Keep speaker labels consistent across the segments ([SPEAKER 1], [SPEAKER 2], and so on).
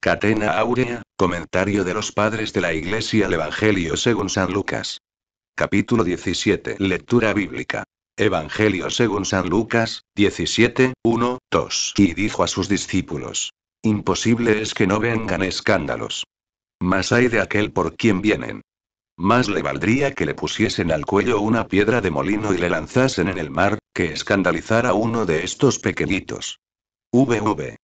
[SPEAKER 1] Catena Áurea, comentario de los padres de la Iglesia al Evangelio según San Lucas. Capítulo 17. Lectura bíblica. Evangelio según San Lucas, 17, 1, 2. Y dijo a sus discípulos: Imposible es que no vengan escándalos. Mas hay de aquel por quien vienen. Más le valdría que le pusiesen al cuello una piedra de molino y le lanzasen en el mar, que escandalizar a uno de estos pequeñitos. VV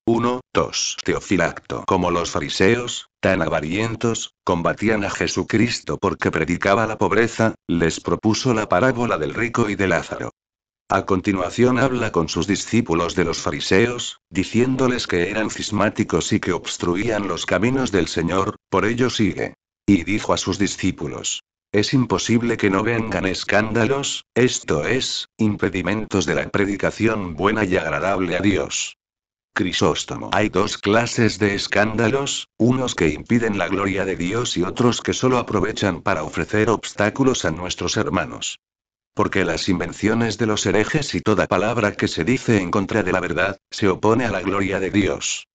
[SPEAKER 1] 1, 2. Teofilacto. Como los fariseos, tan avarientos, combatían a Jesucristo porque predicaba la pobreza, les propuso la parábola del rico y de Lázaro. A continuación habla con sus discípulos de los fariseos, diciéndoles que eran cismáticos y que obstruían los caminos del Señor, por ello sigue. Y dijo a sus discípulos: Es imposible que no vengan escándalos, esto es, impedimentos de la predicación buena y agradable a Dios. Crisóstomo. Hay dos clases de escándalos, unos que impiden la gloria de Dios y otros que solo aprovechan para ofrecer obstáculos a nuestros hermanos. Porque las invenciones de los herejes y toda palabra que se dice en contra de la verdad, se opone a la gloria de Dios.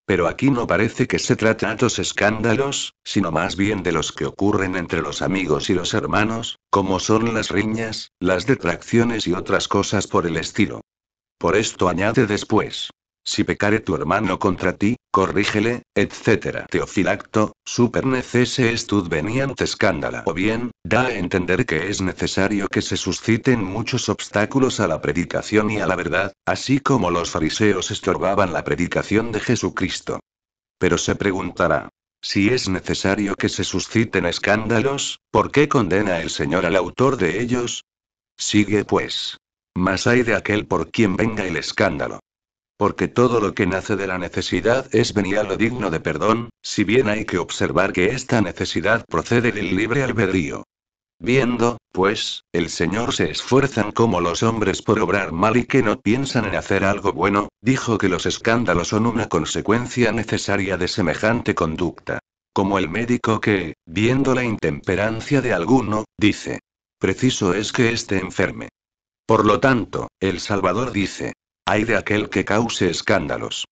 [SPEAKER 1] Pero aquí no parece que se trata de los escándalos, sino más bien de los que ocurren entre los amigos y los hermanos, como son las riñas, las detracciones y otras cosas por el estilo. Por esto añade después: Si pecare tu hermano contra ti, corrígele, etc. Teofilacto, super necesse est veniant escándala. O bien, da a entender que es necesario que se susciten muchos obstáculos a la predicación y a la verdad, así como los fariseos estorbaban la predicación de Jesucristo. Pero se preguntará: si es necesario que se susciten escándalos, ¿por qué condena el Señor al autor de ellos? Sigue pues. Mas hay de aquel por quien venga el escándalo. Porque todo lo que nace de la necesidad es venial o digno de perdón, si bien hay que observar que esta necesidad procede del libre albedrío. Viendo, pues, el Señor se esfuerzan como los hombres por obrar mal y que no piensan en hacer algo bueno, dijo que los escándalos son una consecuencia necesaria de semejante conducta. Como el médico que, viendo la intemperancia de alguno, dice: Preciso es que éste enferme. Por lo tanto, el Salvador dice: Ay de aquel que cause escándalos.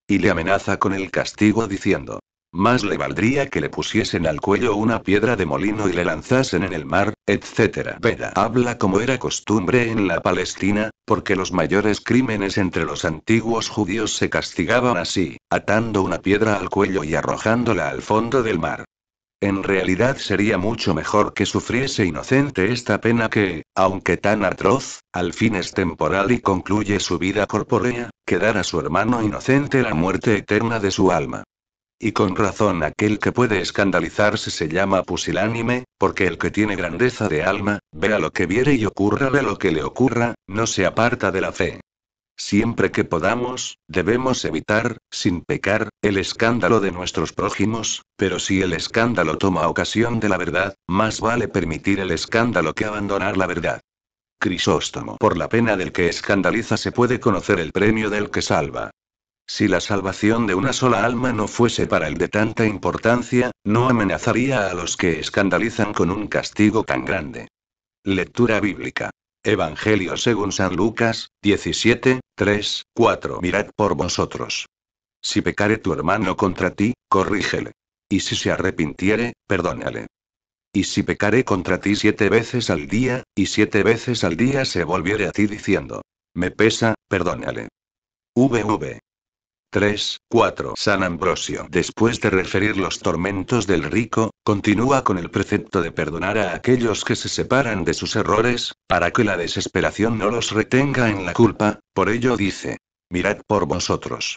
[SPEAKER 1] Y le amenaza con el castigo diciendo: Más le valdría que le pusiesen al cuello una piedra de molino y le lanzasen en el mar, etc. Beda habla como era costumbre en la Palestina, porque los mayores crímenes entre los antiguos judíos se castigaban así, atando una piedra al cuello y arrojándola al fondo del mar. En realidad sería mucho mejor que sufriese inocente esta pena que, aunque tan atroz, al fin es temporal y concluye su vida corpórea, que dar a su hermano inocente la muerte eterna de su alma. Y con razón aquel que puede escandalizarse se llama pusilánime, porque el que tiene grandeza de alma, vea lo que viere y ocurrale lo que le ocurra, no se aparta de la fe. Siempre que podamos, debemos evitar, sin pecar, el escándalo de nuestros prójimos, pero si el escándalo toma ocasión de la verdad, más vale permitir el escándalo que abandonar la verdad. Crisóstomo. Por la pena del que escandaliza se puede conocer el premio del que salva. Si la salvación de una sola alma no fuese para el de tanta importancia, no amenazaría a los que escandalizan con un castigo tan grande. Lectura bíblica. Evangelio según San Lucas, 17, 3, 4. Mirad por vosotros. Si pecare tu hermano contra ti, corrígele. Y si se arrepintiere, perdónale. Y si pecare contra ti 7 veces al día, y 7 veces al día se volviere a ti diciendo: Me pesa, perdónale. VV 3, 4. San Ambrosio. Después de referir los tormentos del rico, continúa con el precepto de perdonar a aquellos que se separan de sus errores, para que la desesperación no los retenga en la culpa, por ello dice: Mirad por vosotros.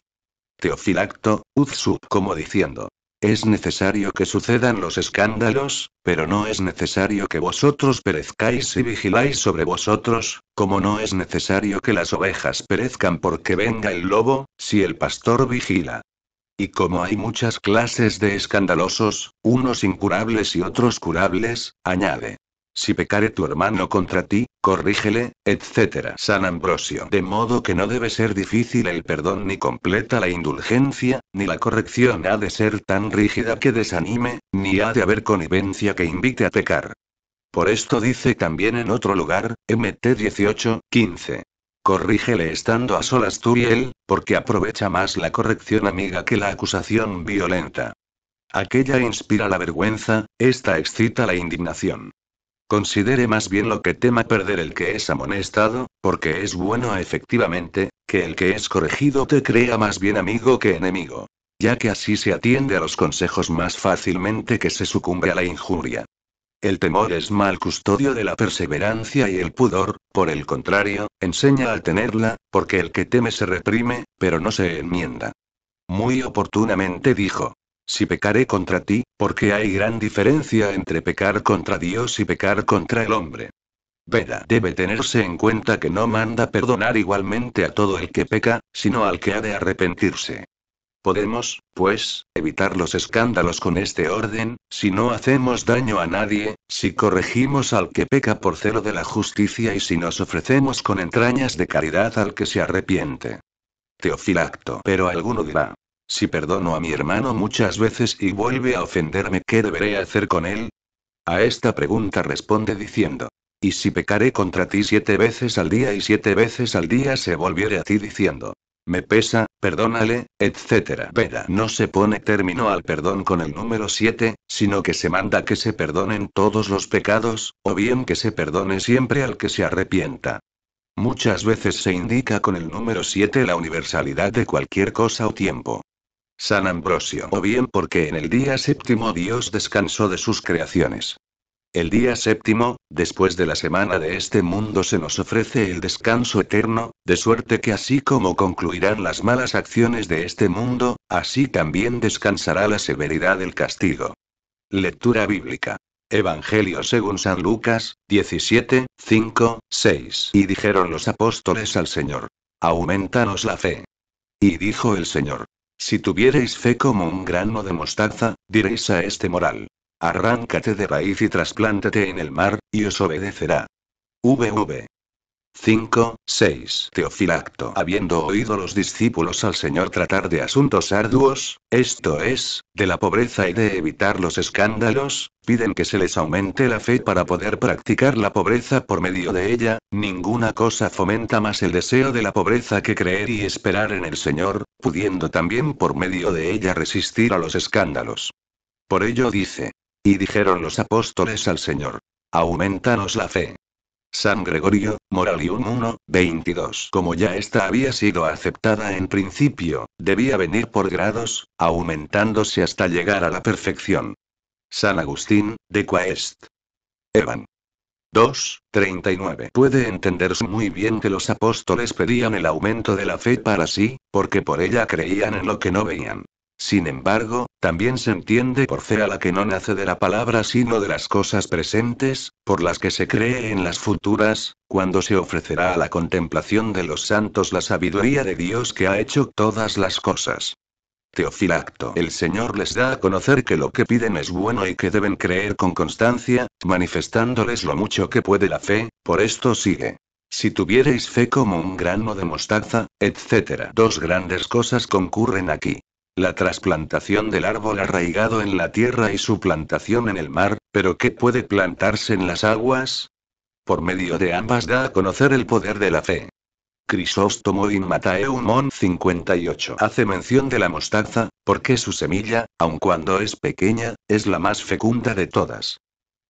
[SPEAKER 1] Teofilacto, ud sub, como diciendo: Es necesario que sucedan los escándalos, pero no es necesario que vosotros perezcáis y vigiláis sobre vosotros, como no es necesario que las ovejas perezcan porque venga el lobo, si el pastor vigila. Y como hay muchas clases de escandalosos, unos incurables y otros curables, añade: Si pecare tu hermano contra ti, corrígele, etc. San Ambrosio. De modo que no debe ser difícil el perdón ni completa la indulgencia, ni la corrección ha de ser tan rígida que desanime, ni ha de haber connivencia que invite a pecar. Por esto dice también en otro lugar, Mt 18, 15. Corrígele estando a solas tú y él, porque aprovecha más la corrección amiga que la acusación violenta. Aquella inspira la vergüenza, esta excita la indignación. Considere más bien lo que tema perder el que es amonestado, porque es bueno efectivamente, que el que es corregido te crea más bien amigo que enemigo. Ya que así se atiende a los consejos más fácilmente que se sucumbe a la injuria. El temor es mal custodio de la perseverancia y el pudor, por el contrario, enseña a tenerla, porque el que teme se reprime, pero no se enmienda. Muy oportunamente dijo. Si pecaré contra ti, porque hay gran diferencia entre pecar contra Dios y pecar contra el hombre. Veda debe tenerse en cuenta que no manda perdonar igualmente a todo el que peca, sino al que ha de arrepentirse. Podemos, pues, evitar los escándalos con este orden, si no hacemos daño a nadie, si corregimos al que peca por celo de la justicia y si nos ofrecemos con entrañas de caridad al que se arrepiente. Teofilacto. Pero alguno dirá. Si perdono a mi hermano muchas veces y vuelve a ofenderme, ¿qué deberé hacer con él? A esta pregunta responde diciendo. ¿Y si pecaré contra ti 7 veces al día y 7 veces al día se volviere a ti diciendo? Me pesa, perdónale, etc. Veda no se pone término al perdón con el número 7, sino que se manda que se perdonen todos los pecados, o bien que se perdone siempre al que se arrepienta. Muchas veces se indica con el número 7 la universalidad de cualquier cosa o tiempo. San Ambrosio. O bien porque en el día séptimo Dios descansó de sus creaciones. El día séptimo, después de la semana de este mundo, se nos ofrece el descanso eterno, de suerte que así como concluirán las malas acciones de este mundo, así también descansará la severidad del castigo. Lectura bíblica. Evangelio según San Lucas, 17, 5, 6. Y dijeron los apóstoles al Señor. Aumentanos la fe. Y dijo el Señor. Si tuviereis fe como un grano de mostaza, diréis a este moral. Arráncate de raíz y trasplántate en el mar, y os obedecerá. VV 5, 6. Teofilacto. Habiendo oído los discípulos al Señor tratar de asuntos arduos, esto es, de la pobreza y de evitar los escándalos, piden que se les aumente la fe para poder practicar la pobreza por medio de ella. Ninguna cosa fomenta más el deseo de la pobreza que creer y esperar en el Señor, pudiendo también por medio de ella resistir a los escándalos. Por ello dice. Y dijeron los apóstoles al Señor. Aumentanos la fe. San Gregorio, Moralium 1, 22. Como ya esta había sido aceptada en principio, debía venir por grados, aumentándose hasta llegar a la perfección. San Agustín, de Quaest. Evan. 2, 39. Puede entenderse muy bien que los apóstoles pedían el aumento de la fe para sí, porque por ella creían en lo que no veían. Sin embargo, también se entiende por fe a la que no nace de la palabra sino de las cosas presentes, por las que se cree en las futuras, cuando se ofrecerá a la contemplación de los santos la sabiduría de Dios que ha hecho todas las cosas. Teofilacto. El Señor les da a conocer que lo que piden es bueno y que deben creer con constancia, manifestándoles lo mucho que puede la fe, por esto sigue. Si tuviereis fe como un grano de mostaza, etc. Dos grandes cosas concurren aquí. La trasplantación del árbol arraigado en la tierra y su plantación en el mar, pero ¿qué puede plantarse en las aguas? Por medio de ambas da a conocer el poder de la fe. Crisóstomo in Mattheum 58 hace mención de la mostaza, porque su semilla, aun cuando es pequeña, es la más fecunda de todas.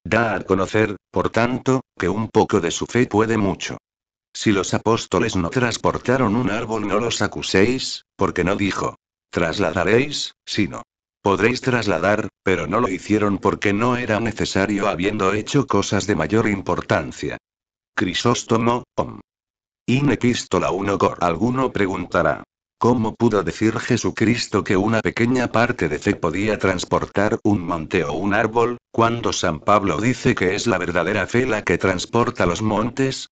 [SPEAKER 1] Da a conocer, por tanto, que un poco de su fe puede mucho. Si los apóstoles no transportaron un árbol, no los acuséis, porque no dijo. Trasladaréis, sino. Podréis trasladar, pero no lo hicieron porque no era necesario habiendo hecho cosas de mayor importancia. Crisóstomo, In Epístola 1 Cor. Alguno preguntará. ¿Cómo pudo decir Jesucristo que una pequeña parte de fe podía transportar un monte o un árbol, cuando San Pablo dice que es la verdadera fe la que transporta los montes?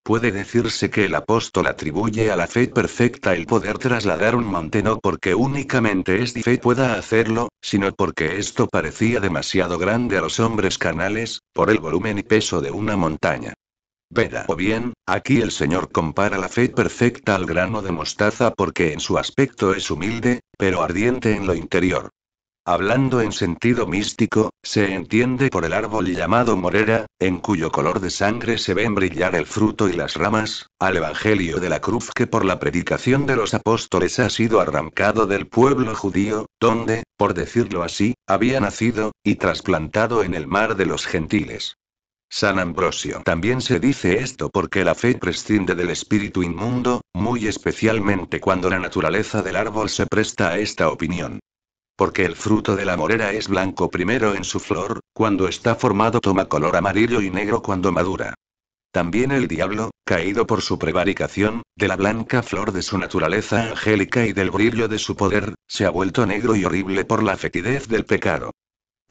[SPEAKER 1] Puede decirse que el apóstol atribuye a la fe perfecta el poder trasladar un monte no porque únicamente esta fe pueda hacerlo, sino porque esto parecía demasiado grande a los hombres carnales, por el volumen y peso de una montaña. Veda. O bien, aquí el Señor compara la fe perfecta al grano de mostaza porque en su aspecto es humilde, pero ardiente en lo interior. Hablando en sentido místico, se entiende por el árbol llamado morera, en cuyo color de sangre se ven brillar el fruto y las ramas, al Evangelio de la cruz que por la predicación de los apóstoles ha sido arrancado del pueblo judío, donde, por decirlo así, había nacido, y trasplantado en el mar de los gentiles. San Ambrosio. También se dice esto porque la fe prescinde del espíritu inmundo, muy especialmente cuando la naturaleza del árbol se presta a esta opinión. Porque el fruto de la morera es blanco primero en su flor, cuando está formado toma color amarillo y negro cuando madura. También el diablo, caído por su prevaricación, de la blanca flor de su naturaleza angélica y del brillo de su poder, se ha vuelto negro y horrible por la fetidez del pecado.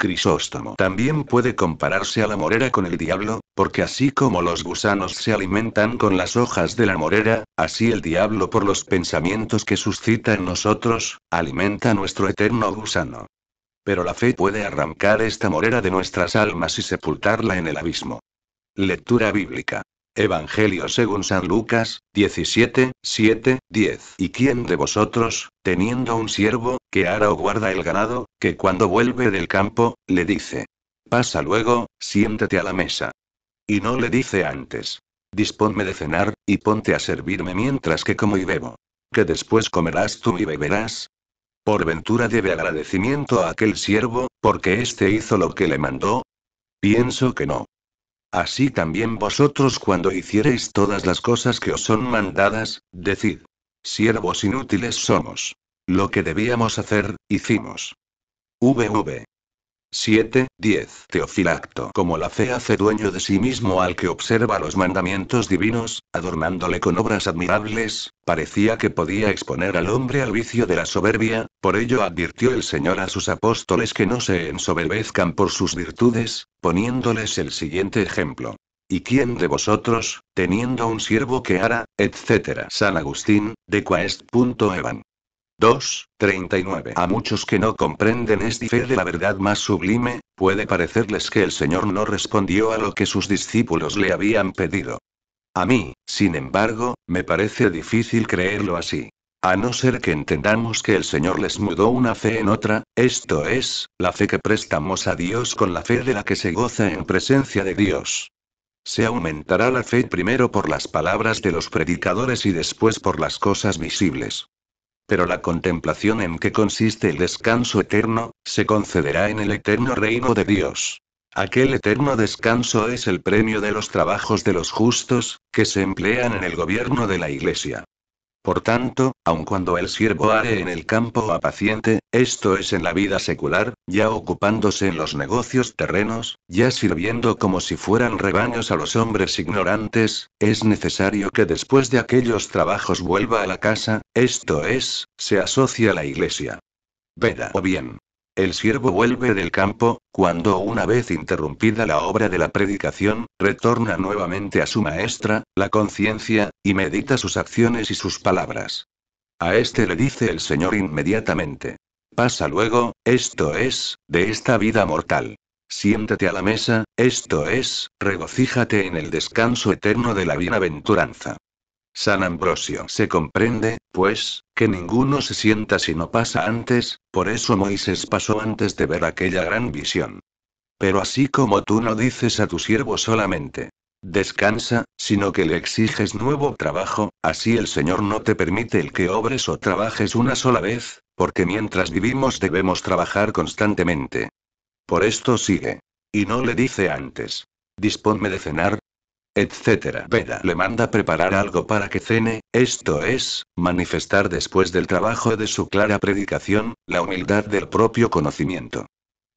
[SPEAKER 1] Crisóstomo. También puede compararse a la morera con el diablo, porque así como los gusanos se alimentan con las hojas de la morera, así el diablo por los pensamientos que suscita en nosotros, alimenta nuestro eterno gusano. Pero la fe puede arrancar esta morera de nuestras almas y sepultarla en el abismo. Lectura bíblica. Evangelio según San Lucas, 17, 7, 10. ¿Y quién de vosotros, teniendo un siervo, que ara o guarda el ganado, que cuando vuelve del campo, le dice: pasa luego, siéntate a la mesa? Y no le dice antes: disponme de cenar, y ponte a servirme mientras que como y bebo. Que después comerás tú y beberás. ¿Por ventura debe agradecimiento a aquel siervo, porque éste hizo lo que le mandó? Pienso que no. Así también vosotros cuando hiciereis todas las cosas que os son mandadas, decid: siervos inútiles somos. Lo que debíamos hacer, hicimos. VV 7:10. Teofilacto. Como la fe hace dueño de sí mismo al que observa los mandamientos divinos, adornándole con obras admirables, parecía que podía exponer al hombre al vicio de la soberbia, por ello advirtió el Señor a sus apóstoles que no se ensoberbezcan por sus virtudes, poniéndoles el siguiente ejemplo. ¿Y quién de vosotros, teniendo un siervo que ara, etc.? San Agustín, de Quaest.evan. 2:39. A muchos que no comprenden esta fe de la verdad más sublime, puede parecerles que el Señor no respondió a lo que sus discípulos le habían pedido. A mí, sin embargo, me parece difícil creerlo así. A no ser que entendamos que el Señor les mudó una fe en otra, esto es, la fe que prestamos a Dios con la fe de la que se goza en presencia de Dios. Se aumentará la fe primero por las palabras de los predicadores y después por las cosas visibles. Pero la contemplación en que consiste el descanso eterno, se concederá en el eterno reino de Dios. Aquel eterno descanso es el premio de los trabajos de los justos, que se emplean en el gobierno de la Iglesia. Por tanto, aun cuando el siervo are en el campo apaciente, esto es en la vida secular, ya ocupándose en los negocios terrenos, ya sirviendo como si fueran rebaños a los hombres ignorantes, es necesario que después de aquellos trabajos vuelva a la casa, esto es, se asocie a la Iglesia. Veda. O bien, el siervo vuelve del campo, cuando una vez interrumpida la obra de la predicación, retorna nuevamente a su maestra, la conciencia, y medita sus acciones y sus palabras. A este le dice el Señor inmediatamente: pasa luego, esto es, de esta vida mortal. Siéntate a la mesa, esto es, regocíjate en el descanso eterno de la bienaventuranza. San Ambrosio. Se comprende, pues, que ninguno se sienta si no pasa antes, por eso Moisés pasó antes de ver aquella gran visión. Pero así como tú no dices a tu siervo solamente: descansa, sino que le exiges nuevo trabajo, así el Señor no te permite el que obres o trabajes una sola vez, porque mientras vivimos debemos trabajar constantemente. Por esto sigue. Y no le dice antes: disponme de cenar, etc. Veda le manda preparar algo para que cene, esto es, manifestar después del trabajo de su clara predicación, la humildad del propio conocimiento.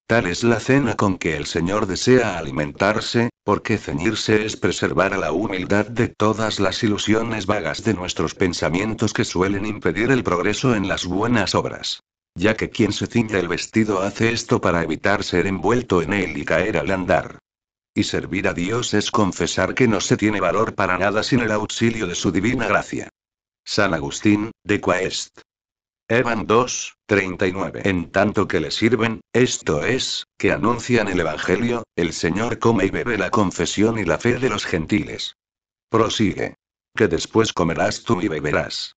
[SPEAKER 1] Tal es la cena con que el Señor desea alimentarse, porque ceñirse es preservar a la humildad de todas las ilusiones vagas de nuestros pensamientos que suelen impedir el progreso en las buenas obras. Ya que quien se ciñe el vestido hace esto para evitar ser envuelto en él y caer al andar. Y servir a Dios es confesar que no se tiene valor para nada sin el auxilio de su divina gracia. San Agustín, de Quaest. Evan 2:39. En tanto que le sirven, esto es, que anuncian el Evangelio, el Señor come y bebe la confesión y la fe de los gentiles. Prosigue. Que después comerás tú y beberás.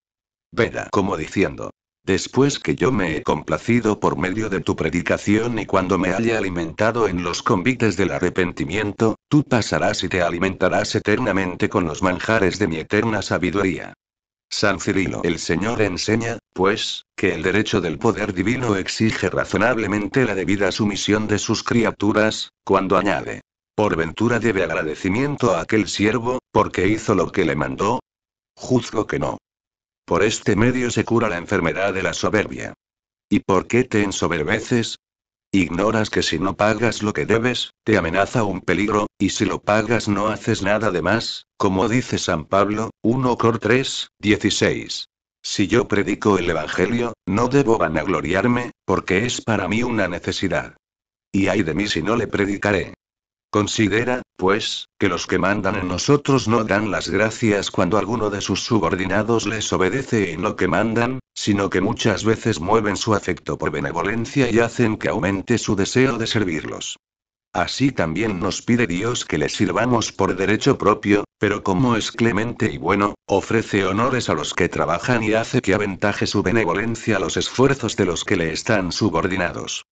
[SPEAKER 1] Veda como diciendo: Después que yo me he complacido por medio de tu predicación y cuando me haya alimentado en los convites del arrepentimiento, tú pasarás y te alimentarás eternamente con los manjares de mi eterna sabiduría. San Cirilo. El Señor enseña, pues, que el derecho del poder divino exige razonablemente la debida sumisión de sus criaturas, cuando añade: ¿por ventura debe agradecimiento a aquel siervo, porque hizo lo que le mandó? Juzgo que no. Por este medio se cura la enfermedad de la soberbia. ¿Y por qué te ensoberbeces? Ignoras que si no pagas lo que debes, te amenaza un peligro, y si lo pagas no haces nada de más, como dice San Pablo, 1 Cor 3, 16. Si yo predico el Evangelio, no debo vanagloriarme, porque es para mí una necesidad. Y ay de mí si no le predicaré. Considera, pues, que los que mandan en nosotros no dan las gracias cuando alguno de sus subordinados les obedece en lo que mandan, sino que muchas veces mueven su afecto por benevolencia y hacen que aumente su deseo de servirlos. Así también nos pide Dios que le sirvamos por derecho propio, pero como es clemente y bueno, ofrece honores a los que trabajan y hace que aventaje su benevolencia a los esfuerzos de los que le están subordinados.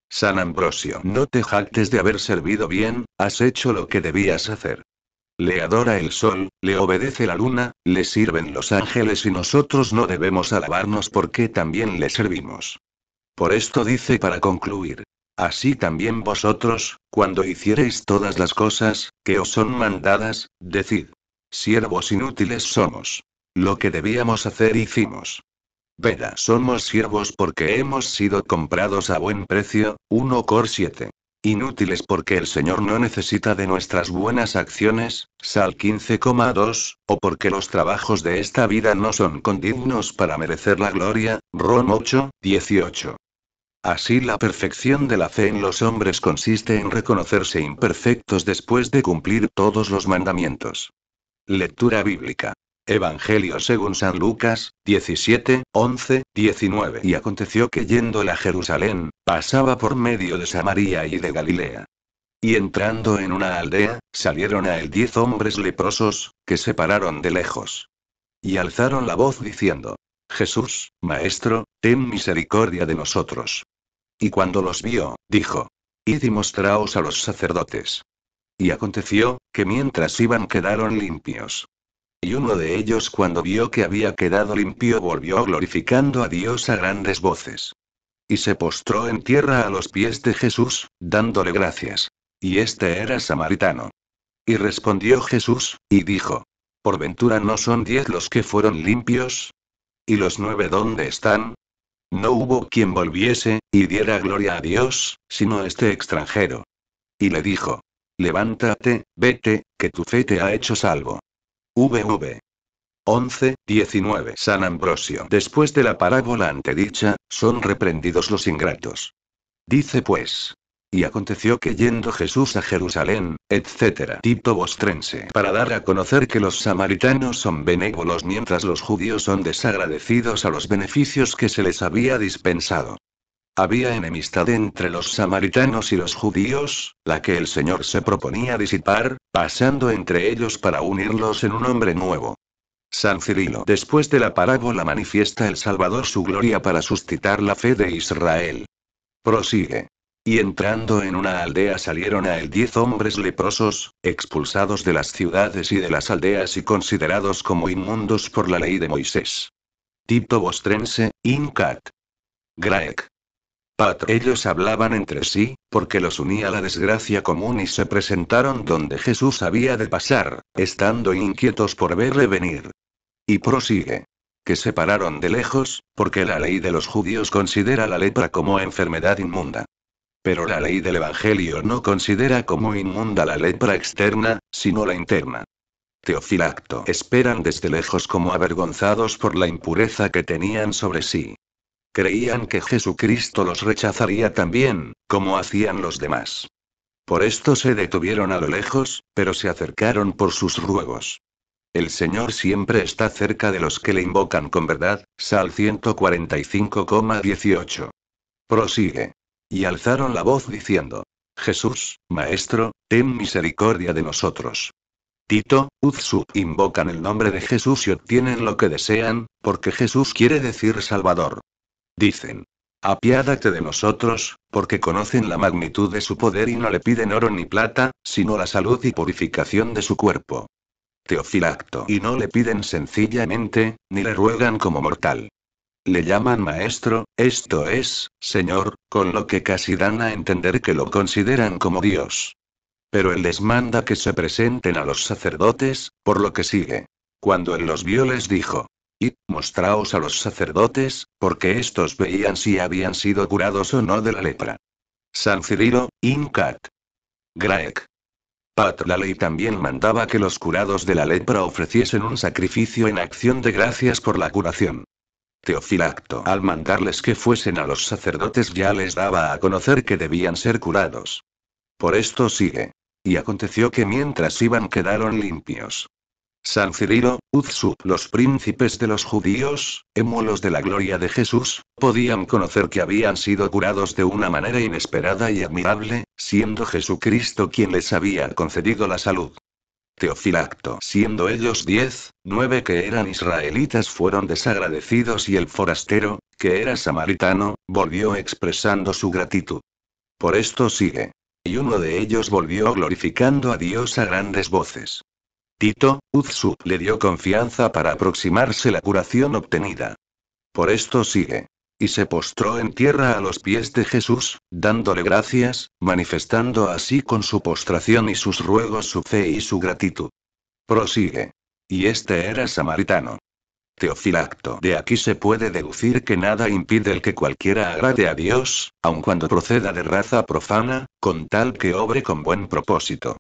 [SPEAKER 1] San Ambrosio. No te jactes de haber servido bien, has hecho lo que debías hacer. Le adora el sol, le obedece la luna, le sirven los ángeles y nosotros no debemos alabarnos porque también le servimos. Por esto dice para concluir: así también vosotros, cuando hiciereis todas las cosas, que os son mandadas, decid: siervos inútiles somos. Lo que debíamos hacer hicimos. Veda, somos siervos porque hemos sido comprados a buen precio, 1 Cor 7. Inútiles porque el Señor no necesita de nuestras buenas acciones, Sal 15,2, o porque los trabajos de esta vida no son condignos para merecer la gloria, Rom 8, 18. Así la perfección de la fe en los hombres consiste en reconocerse imperfectos después de cumplir todos los mandamientos. Lectura bíblica. Evangelio según San Lucas, 17, 11, 19. Y aconteció que yendo él a Jerusalén, pasaba por medio de Samaria y de Galilea. Y entrando en una aldea, salieron a él 10 hombres leprosos, que se pararon de lejos. Y alzaron la voz diciendo: Jesús, Maestro, ten misericordia de nosotros. Y cuando los vio, dijo: id y mostraos a los sacerdotes. Y aconteció, que mientras iban quedaron limpios. Y uno de ellos cuando vio que había quedado limpio volvió glorificando a Dios a grandes voces. Y se postró en tierra a los pies de Jesús, dándole gracias. Y este era samaritano. Y respondió Jesús, y dijo: ¿por ventura no son 10 los que fueron limpios? ¿Y los 9 dónde están? No hubo quien volviese, y diera gloria a Dios, sino este extranjero. Y le dijo: levántate, vete, que tu fe te ha hecho salvo. VV 11, 19. San Ambrosio. Después de la parábola antedicha, son reprendidos los ingratos. Dice pues: y aconteció que yendo Jesús a Jerusalén, etc. Tito Bostrense. Para dar a conocer que los samaritanos son benévolos mientras los judíos son desagradecidos a los beneficios que se les había dispensado. Había enemistad entre los samaritanos y los judíos, la que el Señor se proponía disipar, pasando entre ellos para unirlos en un hombre nuevo. San Cirilo. Después de la parábola manifiesta el Salvador su gloria para suscitar la fe de Israel. Prosigue. Y entrando en una aldea salieron a él 10 hombres leprosos, expulsados de las ciudades y de las aldeas y considerados como inmundos por la ley de Moisés. Tito Bostrense, Incat. Graec. Pat. Ellos hablaban entre sí, porque los unía la desgracia común y se presentaron donde Jesús había de pasar, estando inquietos por verle venir. Y prosigue. Que se pararon de lejos, porque la ley de los judíos considera la lepra como enfermedad inmunda. Pero la ley del Evangelio no considera como inmunda la lepra externa, sino la interna. Teofilacto. Esperan desde lejos como avergonzados por la impureza que tenían sobre sí. Creían que Jesucristo los rechazaría también, como hacían los demás. Por esto se detuvieron a lo lejos, pero se acercaron por sus ruegos. El Señor siempre está cerca de los que le invocan con verdad, Sal 145,18. Prosigue. Y alzaron la voz diciendo: Jesús, Maestro, ten misericordia de nosotros. Tito, Uzsub. Invocan el nombre de Jesús y obtienen lo que desean, porque Jesús quiere decir Salvador. Dicen: apiádate de nosotros, porque conocen la magnitud de su poder y no le piden oro ni plata, sino la salud y purificación de su cuerpo. Teofilacto. Y no le piden sencillamente, ni le ruegan como mortal. Le llaman maestro, esto es, señor, con lo que casi dan a entender que lo consideran como Dios. Pero él les manda que se presenten a los sacerdotes, por lo que sigue. Cuando él los vio les dijo: id, mostraos a los sacerdotes, porque estos veían si habían sido curados o no de la lepra. San Cirilo, Incat. Graec. Pat. La ley también mandaba que los curados de la lepra ofreciesen un sacrificio en acción de gracias por la curación. Teofilacto, al mandarles que fuesen a los sacerdotes, ya les daba a conocer que debían ser curados. Por esto sigue. Y aconteció que mientras iban quedaron limpios. San Cirilo, Uzsup. Los príncipes de los judíos, émulos de la gloria de Jesús, podían conocer que habían sido curados de una manera inesperada y admirable, siendo Jesucristo quien les había concedido la salud. Teofilacto. Siendo ellos 10, 9 que eran israelitas fueron desagradecidos y el forastero, que era samaritano, volvió expresando su gratitud. Por esto sigue. Y uno de ellos volvió glorificando a Dios a grandes voces. Tito, Uzsup le dio confianza para aproximarse la curación obtenida. Por esto sigue. Y se postró en tierra a los pies de Jesús, dándole gracias, manifestando así con su postración y sus ruegos su fe y su gratitud. Prosigue. Y este era samaritano. Teofilacto. De aquí se puede deducir que nada impide el que cualquiera agrade a Dios, aun cuando proceda de raza profana, con tal que obre con buen propósito.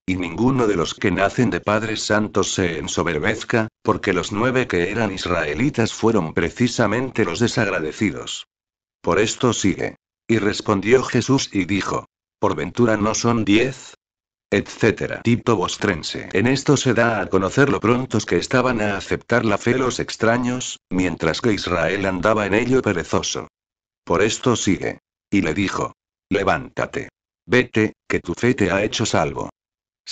[SPEAKER 1] Y ninguno de los que nacen de padres santos se ensoberbezca, porque los 9 que eran israelitas fueron precisamente los desagradecidos. Por esto sigue. Y respondió Jesús y dijo: ¿por ventura no son 10? Etcétera. Tito Bostrense. En esto se da a conocer lo prontos que estaban a aceptar la fe los extraños, mientras que Israel andaba en ello perezoso. Por esto sigue. Y le dijo: levántate. Vete, que tu fe te ha hecho salvo.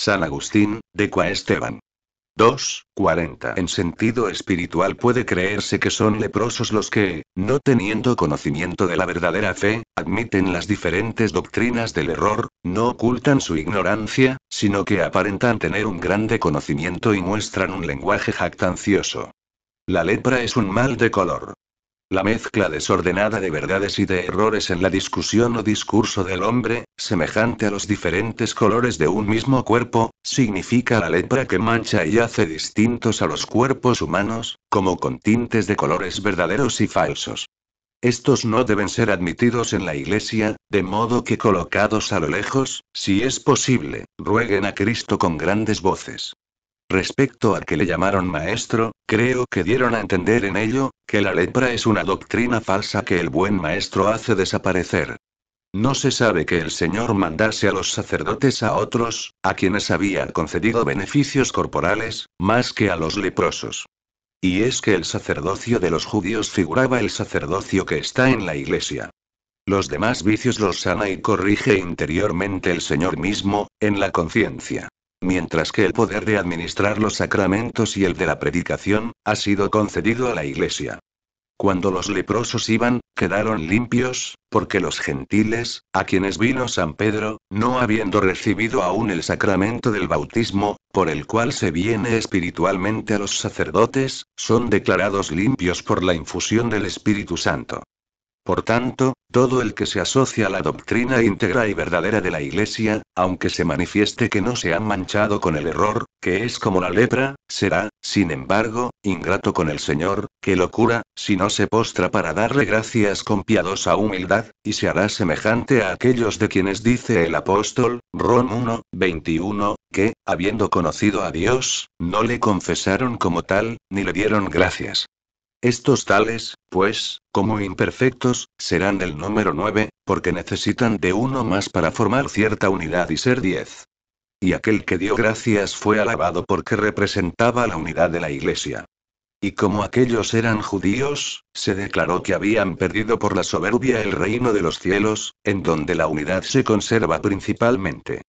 [SPEAKER 1] San Agustín, de Qua Esteban. 2:40. En sentido espiritual puede creerse que son leprosos los que, no teniendo conocimiento de la verdadera fe, admiten las diferentes doctrinas del error, no ocultan su ignorancia, sino que aparentan tener un grande conocimiento y muestran un lenguaje jactancioso. La lepra es un mal de color. La mezcla desordenada de verdades y de errores en la discusión o discurso del hombre, semejante a los diferentes colores de un mismo cuerpo, significa la lepra que mancha y hace distintos a los cuerpos humanos, como con tintes de colores verdaderos y falsos. Estos no deben ser admitidos en la Iglesia, de modo que colocados a lo lejos, si es posible, rueguen a Cristo con grandes voces. Respecto a que le llamaron maestro, creo que dieron a entender en ello, que la lepra es una doctrina falsa que el buen maestro hace desaparecer. No se sabe que el Señor mandase a los sacerdotes a otros, a quienes había concedido beneficios corporales, más que a los leprosos. Y es que el sacerdocio de los judíos figuraba el sacerdocio que está en la Iglesia. Los demás vicios los sana y corrige interiormente el Señor mismo, en la conciencia. Mientras que el poder de administrar los sacramentos y el de la predicación, ha sido concedido a la Iglesia. Cuando los leprosos iban, quedaron limpios, porque los gentiles, a quienes vino San Pedro, no habiendo recibido aún el sacramento del bautismo, por el cual se viene espiritualmente a los sacerdotes, son declarados limpios por la infusión del Espíritu Santo. Por tanto, todo el que se asocia a la doctrina íntegra y verdadera de la Iglesia, aunque se manifieste que no se ha manchado con el error, que es como la lepra, será, sin embargo, ingrato con el Señor, que lo cura, si no se postra para darle gracias con piadosa humildad, y se hará semejante a aquellos de quienes dice el apóstol, Rom 1:21, que, habiendo conocido a Dios, no le confesaron como tal, ni le dieron gracias. Estos tales, pues, como imperfectos, serán el número 9, porque necesitan de uno más para formar cierta unidad y ser 10. Y aquel que dio gracias fue alabado porque representaba la unidad de la Iglesia. Y como aquellos eran judíos, se declaró que habían perdido por la soberbia el reino de los cielos, en donde la unidad se conserva principalmente.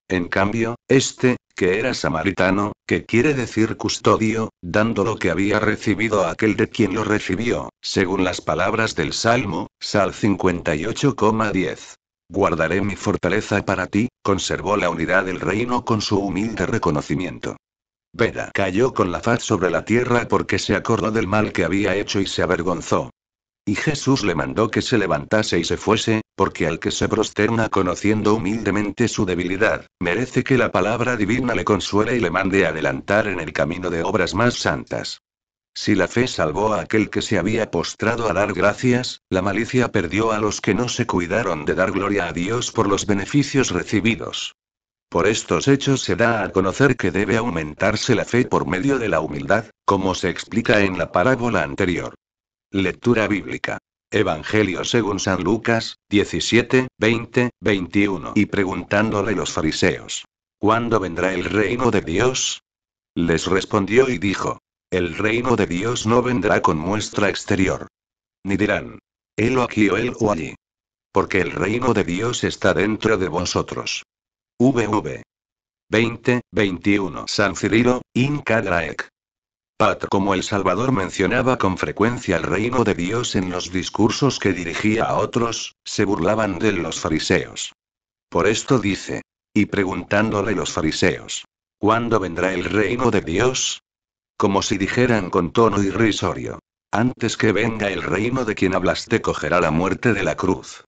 [SPEAKER 1] En cambio, este, que era samaritano, que quiere decir custodio, dando lo que había recibido a aquel de quien lo recibió, según las palabras del Salmo, Sal 58,10. Guardaré mi fortaleza para ti, conservó la unidad del reino con su humilde reconocimiento. Beda cayó con la faz sobre la tierra porque se acordó del mal que había hecho y se avergonzó. Y Jesús le mandó que se levantase y se fuese, porque al que se prosterna conociendo humildemente su debilidad, merece que la palabra divina le consuele y le mande adelantar en el camino de obras más santas. Si la fe salvó a aquel que se había postrado a dar gracias, la malicia perdió a los que no se cuidaron de dar gloria a Dios por los beneficios recibidos. Por estos hechos se da a conocer que debe aumentarse la fe por medio de la humildad, como se explica en la parábola anterior. Lectura bíblica. Evangelio según San Lucas, 17, 20, 21. Y preguntándole los fariseos: ¿Cuándo vendrá el reino de Dios? Les respondió y dijo: El reino de Dios no vendrá con muestra exterior. Ni dirán: helo aquí o helo allí. Porque el reino de Dios está dentro de vosotros. VV 20, 21. San Cirilo, Inca Graec. Pat. Como el Salvador mencionaba con frecuencia el reino de Dios en los discursos que dirigía a otros, se burlaban de los fariseos. Por esto dice: y preguntándole los fariseos: ¿Cuándo vendrá el reino de Dios? Como si dijeran con tono irrisorio: antes que venga el reino de quien hablaste cogerá la muerte de la cruz.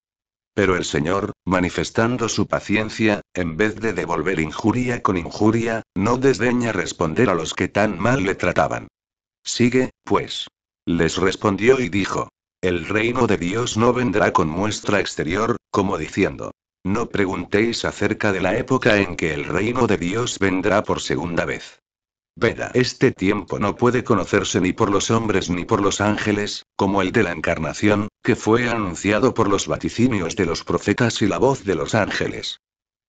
[SPEAKER 1] Pero el Señor, manifestando su paciencia, en vez de devolver injuria con injuria, no desdeña responder a los que tan mal le trataban. Sigue, pues. Les respondió y dijo: el reino de Dios no vendrá con muestra exterior, como diciendo: no preguntéis acerca de la época en que el reino de Dios vendrá por segunda vez. Veda. Este tiempo no puede conocerse ni por los hombres ni por los ángeles, como el de la encarnación, que fue anunciado por los vaticinios de los profetas y la voz de los ángeles.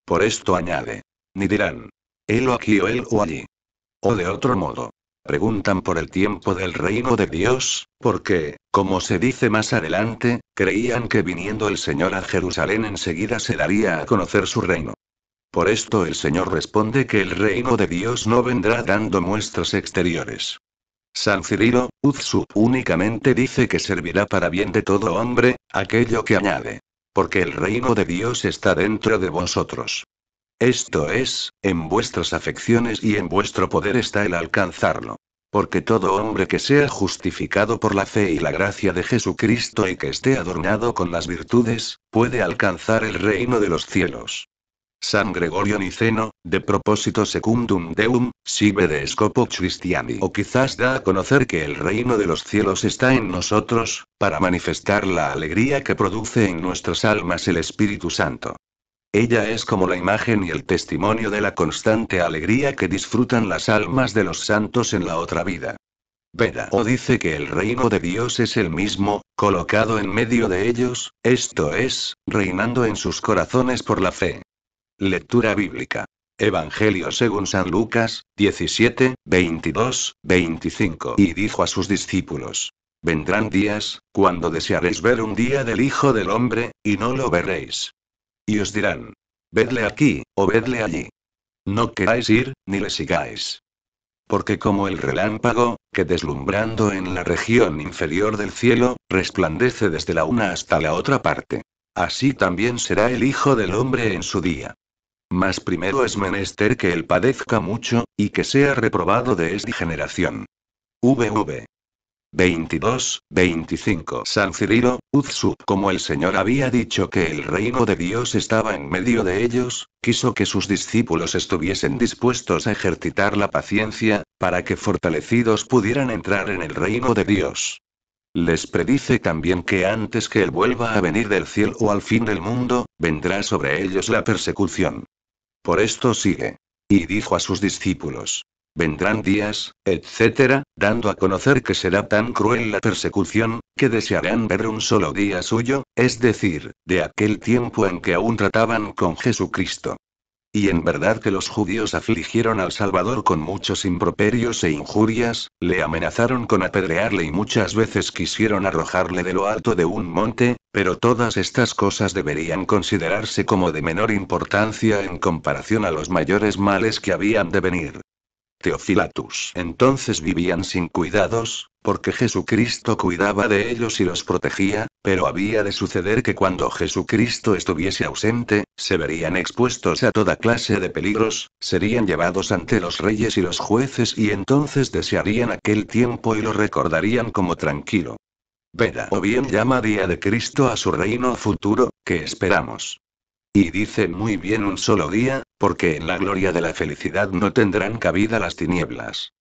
[SPEAKER 1] Por esto añade: ni dirán: helo aquí o helo allí. O de otro modo, preguntan por el tiempo del reino de Dios, porque, como se dice más adelante, creían que viniendo el Señor a Jerusalén enseguida se daría a conocer su reino. Por esto el Señor responde que el reino de Dios no vendrá dando muestras exteriores. San Cirilo, Uzsup únicamente dice que servirá para bien de todo hombre, aquello que añade: porque el reino de Dios está dentro de vosotros. Esto es, en vuestras afecciones y en vuestro poder está el alcanzarlo. Porque todo hombre que sea justificado por la fe y la gracia de Jesucristo y que esté adornado con las virtudes, puede alcanzar el reino de los cielos. San Gregorio Niceno, de Proposito Secundum Deum, Sive de Scopo Christiani. O quizás da a conocer que el reino de los cielos está en nosotros, para manifestar la alegría que produce en nuestras almas el Espíritu Santo. Ella es como la imagen y el testimonio de la constante alegría que disfrutan las almas de los santos en la otra vida. Veda. O dice que el reino de Dios es el mismo, colocado en medio de ellos, esto es, reinando en sus corazones por la fe. Lectura bíblica. Evangelio según San Lucas, 17, 22, 25. Y dijo a sus discípulos: vendrán días, cuando desearéis ver un día del Hijo del Hombre, y no lo veréis. Y os dirán: vedle aquí, o vedle allí. No queráis ir, ni le sigáis. Porque como el relámpago, que deslumbrando en la región inferior del cielo, resplandece desde la una hasta la otra parte. Así también será el Hijo del Hombre en su día. Mas primero es menester que él padezca mucho, y que sea reprobado de esta generación. VV 22, 25. San Cirilo, Uzsup. Como el Señor había dicho que el reino de Dios estaba en medio de ellos, quiso que sus discípulos estuviesen dispuestos a ejercitar la paciencia, para que fortalecidos pudieran entrar en el reino de Dios. Les predice también que antes que Él vuelva a venir del cielo o al fin del mundo, vendrá sobre ellos la persecución. Por esto sigue. Y dijo a sus discípulos: vendrán días, etc., dando a conocer que será tan cruel la persecución, que desearán ver un solo día suyo, es decir, de aquel tiempo en que aún trataban con Jesucristo. Y en verdad que los judíos afligieron al Salvador con muchos improperios e injurias, le amenazaron con apedrearle y muchas veces quisieron arrojarle de lo alto de un monte, pero todas estas cosas deberían considerarse como de menor importancia en comparación a los mayores males que habían de venir. Teofilatus. Entonces vivían sin cuidados, porque Jesucristo cuidaba de ellos y los protegía, pero había de suceder que cuando Jesucristo estuviese ausente, se verían expuestos a toda clase de peligros, serían llevados ante los reyes y los jueces y entonces desearían aquel tiempo y lo recordarían como tranquilo. Veda o bien llama día de Cristo a su reino futuro, que esperamos. Y dice muy bien un solo día, porque en la gloria de la felicidad no tendrán cabida las tinieblas.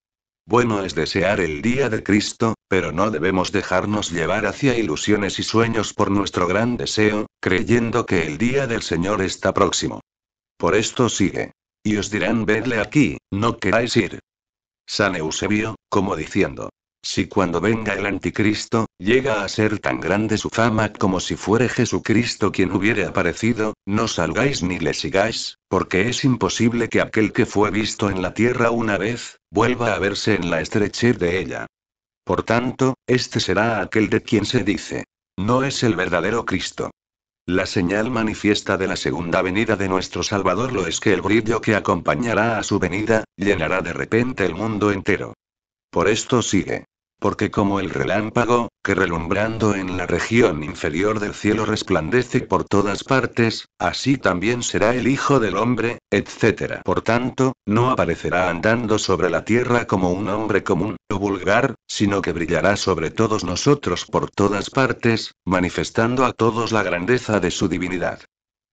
[SPEAKER 1] Bueno es desear el día de Cristo, pero no debemos dejarnos llevar hacia ilusiones y sueños por nuestro gran deseo, creyendo que el día del Señor está próximo. Por esto sigue. Y os dirán vedle aquí, no queráis ir. San Eusebio, como diciendo. Si cuando venga el anticristo, llega a ser tan grande su fama como si fuere Jesucristo quien hubiere aparecido, no salgáis ni le sigáis, porque es imposible que aquel que fue visto en la tierra una vez, vuelva a verse en la estrechez de ella. Por tanto, este será aquel de quien se dice. No es el verdadero Cristo. La señal manifiesta de la segunda venida de nuestro Salvador lo es que el brillo que acompañará a su venida, llenará de repente el mundo entero. Por esto sigue. Porque como el relámpago, que relumbrando en la región inferior del cielo resplandece por todas partes, así también será el Hijo del Hombre, etc. Por tanto, no aparecerá andando sobre la tierra como un hombre común o vulgar, sino que brillará sobre todos nosotros por todas partes, manifestando a todos la grandeza de su divinidad.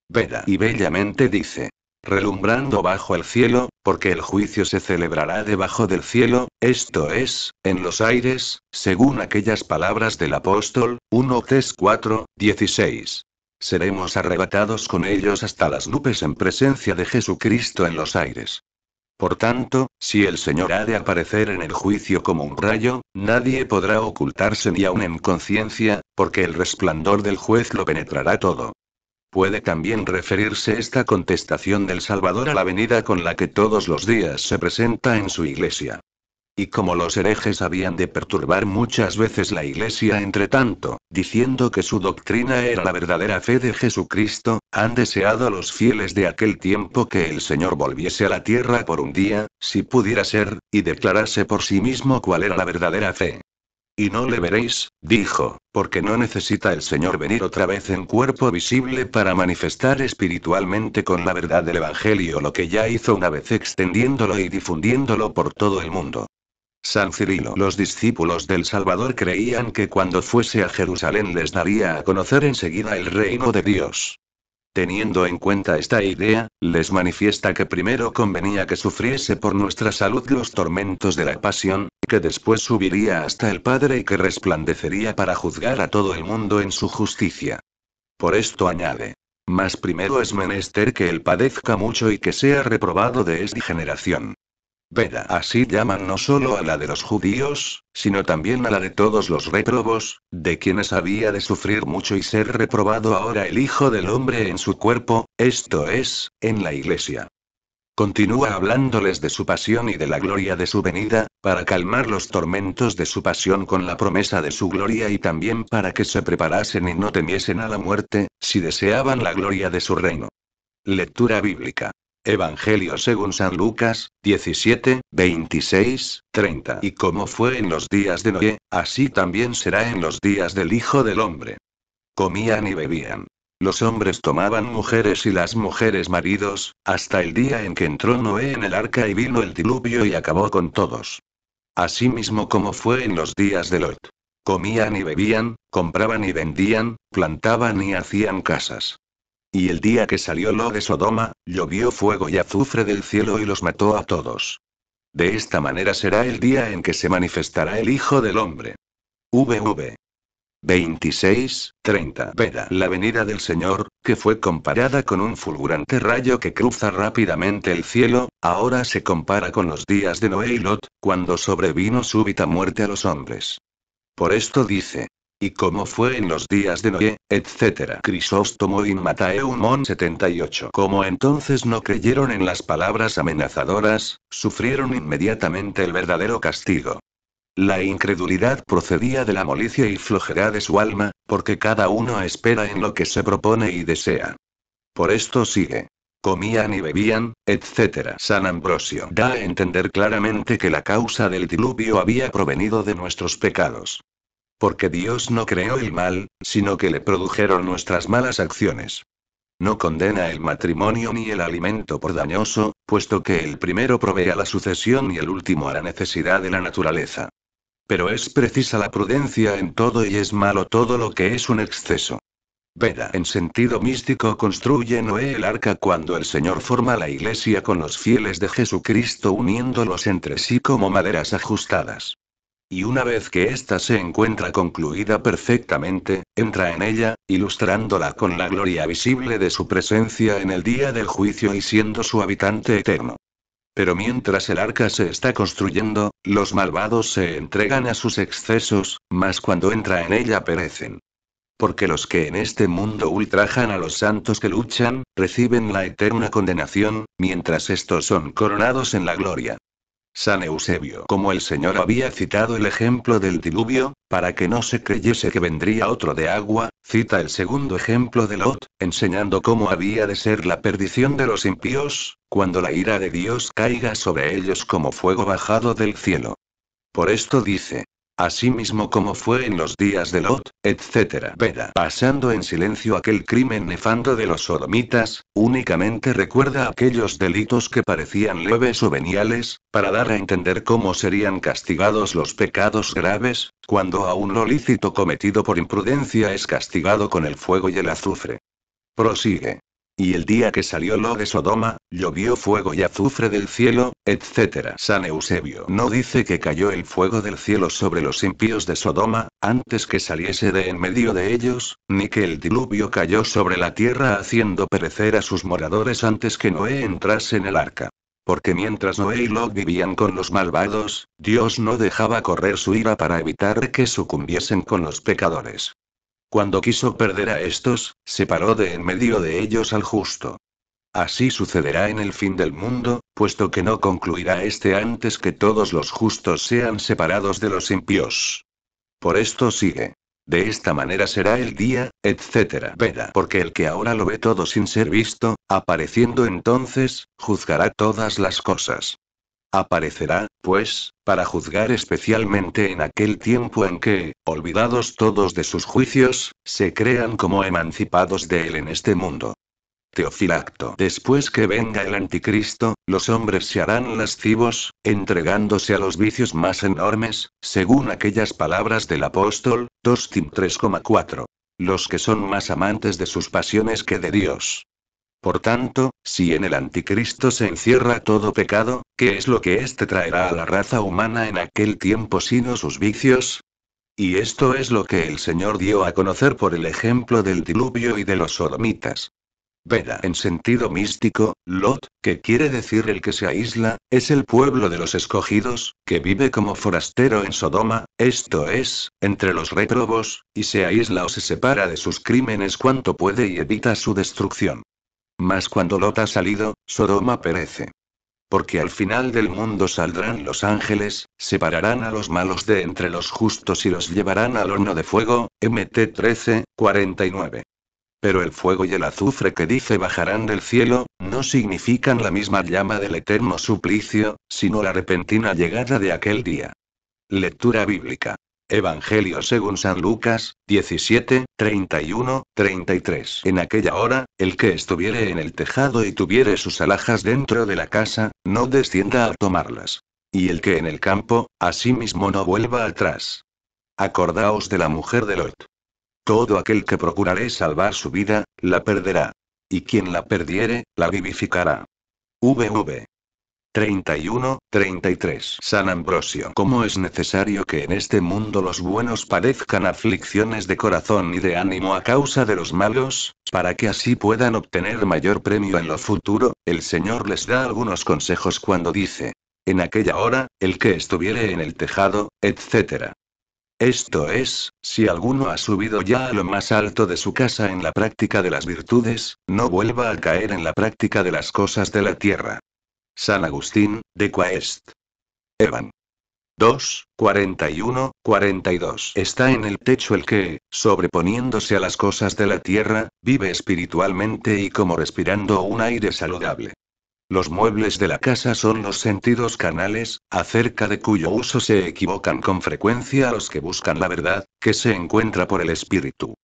[SPEAKER 1] Veda y bellamente dice. Relumbrando bajo el cielo, porque el juicio se celebrará debajo del cielo, esto es, en los aires, según aquellas palabras del apóstol, 1 Tes 4, 16. Seremos arrebatados con ellos hasta las nubes en presencia de Jesucristo en los aires. Por tanto, si el Señor ha de aparecer en el juicio como un rayo, nadie podrá ocultarse ni aun en conciencia, porque el resplandor del juez lo penetrará todo. Puede también referirse esta contestación del Salvador a la venida con la que todos los días se presenta en su iglesia. Y como los herejes habían de perturbar muchas veces la iglesia entre tanto, diciendo que su doctrina era la verdadera fe de Jesucristo, han deseado los fieles de aquel tiempo que el Señor volviese a la tierra por un día, si pudiera ser, y declarase por sí mismo cuál era la verdadera fe. Y no le veréis, dijo, porque no necesita el Señor venir otra vez en cuerpo visible para manifestar espiritualmente con la verdad del Evangelio lo que ya hizo una vez extendiéndolo y difundiéndolo por todo el mundo. San Cirilo. Los discípulos del Salvador creían que cuando fuese a Jerusalén les daría a conocer enseguida el reino de Dios. Teniendo en cuenta esta idea, les manifiesta que primero convenía que sufriese por nuestra salud los tormentos de la pasión, que después subiría hasta el Padre y que resplandecería para juzgar a todo el mundo en su justicia. Por esto añade. Mas primero es menester que él padezca mucho y que sea reprobado de esta generación. Veda. Así llaman no solo a la de los judíos, sino también a la de todos los réprobos, de quienes había de sufrir mucho y ser reprobado ahora el Hijo del Hombre en su cuerpo, esto es, en la iglesia. Continúa hablándoles de su pasión y de la gloria de su venida, para calmar los tormentos de su pasión con la promesa de su gloria y también para que se preparasen y no temiesen a la muerte, si deseaban la gloria de su reino. Lectura bíblica. Evangelio según San Lucas, 17, 26, 30. Y como fue en los días de Noé, así también será en los días del Hijo del Hombre. Comían y bebían. Los hombres tomaban mujeres y las mujeres maridos, hasta el día en que entró Noé en el arca y vino el diluvio y acabó con todos. Asimismo como fue en los días de Lot. Comían y bebían, compraban y vendían, plantaban y hacían casas. Y el día que salió Lot de Sodoma, llovió fuego y azufre del cielo y los mató a todos. De esta manera será el día en que se manifestará el Hijo del Hombre. VV 26, 30. Veda. La venida del Señor, que fue comparada con un fulgurante rayo que cruza rápidamente el cielo, ahora se compara con los días de Noé y Lot, cuando sobrevino súbita muerte a los hombres. Por esto dice. Y como fue en los días de Noé, etc. Crisóstomo in Mattheum 78. Como entonces no creyeron en las palabras amenazadoras, sufrieron inmediatamente el verdadero castigo. La incredulidad procedía de la molicie y flojedad de su alma, porque cada uno espera en lo que se propone y desea. Por esto sigue. Comían y bebían, etc. San Ambrosio da a entender claramente que la causa del diluvio había provenido de nuestros pecados. Porque Dios no creó el mal, sino que le produjeron nuestras malas acciones. No condena el matrimonio ni el alimento por dañoso, puesto que el primero provee a la sucesión y el último a la necesidad de la naturaleza. Pero es precisa la prudencia en todo y es malo todo lo que es un exceso. Veda. En sentido místico construye Noé el arca cuando el Señor forma la iglesia con los fieles de Jesucristo uniéndolos entre sí como maderas ajustadas. Y una vez que ésta se encuentra concluida perfectamente, entra en ella, ilustrándola con la gloria visible de su presencia en el día del juicio y siendo su habitante eterno. Pero mientras el arca se está construyendo, los malvados se entregan a sus excesos, mas cuando entra en ella perecen. Porque los que en este mundo ultrajan a los santos que luchan, reciben la eterna condenación, mientras estos son coronados en la gloria. San Eusebio. Como el Señor había citado el ejemplo del diluvio, para que no se creyese que vendría otro de agua, cita el segundo ejemplo de Lot, enseñando cómo había de ser la perdición de los impíos, cuando la ira de Dios caiga sobre ellos como fuego bajado del cielo. Por esto dice. Asimismo como fue en los días de Lot, etc. Veda. Pasando en silencio aquel crimen nefando de los sodomitas, únicamente recuerda aquellos delitos que parecían leves o veniales, para dar a entender cómo serían castigados los pecados graves, cuando aún lo lícito cometido por imprudencia es castigado con el fuego y el azufre. Prosigue. Y el día que salió Lot de Sodoma, llovió fuego y azufre del cielo, etc. San Eusebio no dice que cayó el fuego del cielo sobre los impíos de Sodoma, antes que saliese de en medio de ellos, ni que el diluvio cayó sobre la tierra haciendo perecer a sus moradores antes que Noé entrase en el arca. Porque mientras Noé y Lot vivían con los malvados, Dios no dejaba correr su ira para evitar que sucumbiesen con los pecadores. Cuando quiso perder a estos, separó de en medio de ellos al justo. Así sucederá en el fin del mundo, puesto que no concluirá este antes que todos los justos sean separados de los impíos. Por esto sigue. De esta manera será el día, etc. Veda. Porque el que ahora lo ve todo sin ser visto, apareciendo entonces, juzgará todas las cosas. Aparecerá, pues, para juzgar especialmente en aquel tiempo en que, olvidados todos de sus juicios, se crean como emancipados de él en este mundo. Teofilacto. Después que venga el anticristo, los hombres se harán lascivos, entregándose a los vicios más enormes, según aquellas palabras del apóstol, 2 Tim 3,4. Los que son más amantes de sus pasiones que de Dios. Por tanto, si en el anticristo se encierra todo pecado, ¿qué es lo que éste traerá a la raza humana en aquel tiempo sino sus vicios? Y esto es lo que el Señor dio a conocer por el ejemplo del diluvio y de los sodomitas. Veda. En sentido místico, Lot, que quiere decir el que se aísla, es el pueblo de los escogidos, que vive como forastero en Sodoma, esto es, entre los réprobos, y se aísla o se separa de sus crímenes cuanto puede y evita su destrucción. Mas cuando Lot ha salido, Sodoma perece. Porque al final del mundo saldrán los ángeles, separarán a los malos de entre los justos y los llevarán al horno de fuego, Mt 13, 49. Pero el fuego y el azufre que dice bajarán del cielo, no significan la misma llama del eterno suplicio, sino la repentina llegada de aquel día. Lectura bíblica. Evangelio según San Lucas, 17, 31, 33. En aquella hora, el que estuviere en el tejado y tuviere sus alhajas dentro de la casa, no descienda a tomarlas. Y el que en el campo, asimismo no vuelva atrás. Acordaos de la mujer de Lot. Todo aquel que procurare salvar su vida, la perderá. Y quien la perdiere, la vivificará. VV 31, 33. San Ambrosio. ¿Cómo es necesario que en este mundo los buenos padezcan aflicciones de corazón y de ánimo a causa de los malos, para que así puedan obtener mayor premio en lo futuro? El Señor les da algunos consejos cuando dice: en aquella hora, el que estuviere en el tejado, etc. Esto es, si alguno ha subido ya a lo más alto de su casa en la práctica de las virtudes, no vuelva a caer en la práctica de las cosas de la tierra. San Agustín, de Quaest. Evan. 2, 41, 42. Está en el techo el que, sobreponiéndose a las cosas de la tierra, vive espiritualmente y como respirando un aire saludable. Los muebles de la casa son los sentidos canales, acerca de cuyo uso se equivocan con frecuencia a los que buscan la verdad, que se encuentra por el espíritu.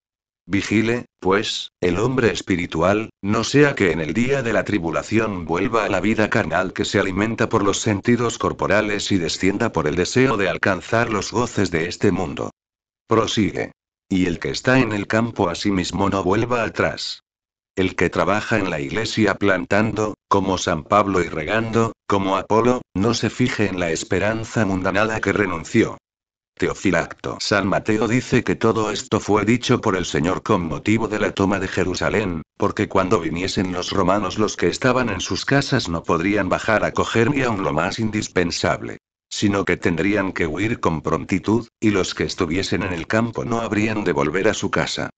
[SPEAKER 1] Vigile, pues, el hombre espiritual, no sea que en el día de la tribulación vuelva a la vida carnal que se alimenta por los sentidos corporales y descienda por el deseo de alcanzar los goces de este mundo. Prosigue. Y el que está en el campo asimismo no vuelva atrás. El que trabaja en la iglesia plantando, como San Pablo y regando, como Apolo, no se fije en la esperanza mundanada que renunció. Teofilacto. San Mateo dice que todo esto fue dicho por el Señor con motivo de la toma de Jerusalén, porque cuando viniesen los romanos los que estaban en sus casas no podrían bajar a coger ni aun lo más indispensable, sino que tendrían que huir con prontitud, y los que estuviesen en el campo no habrían de volver a su casa.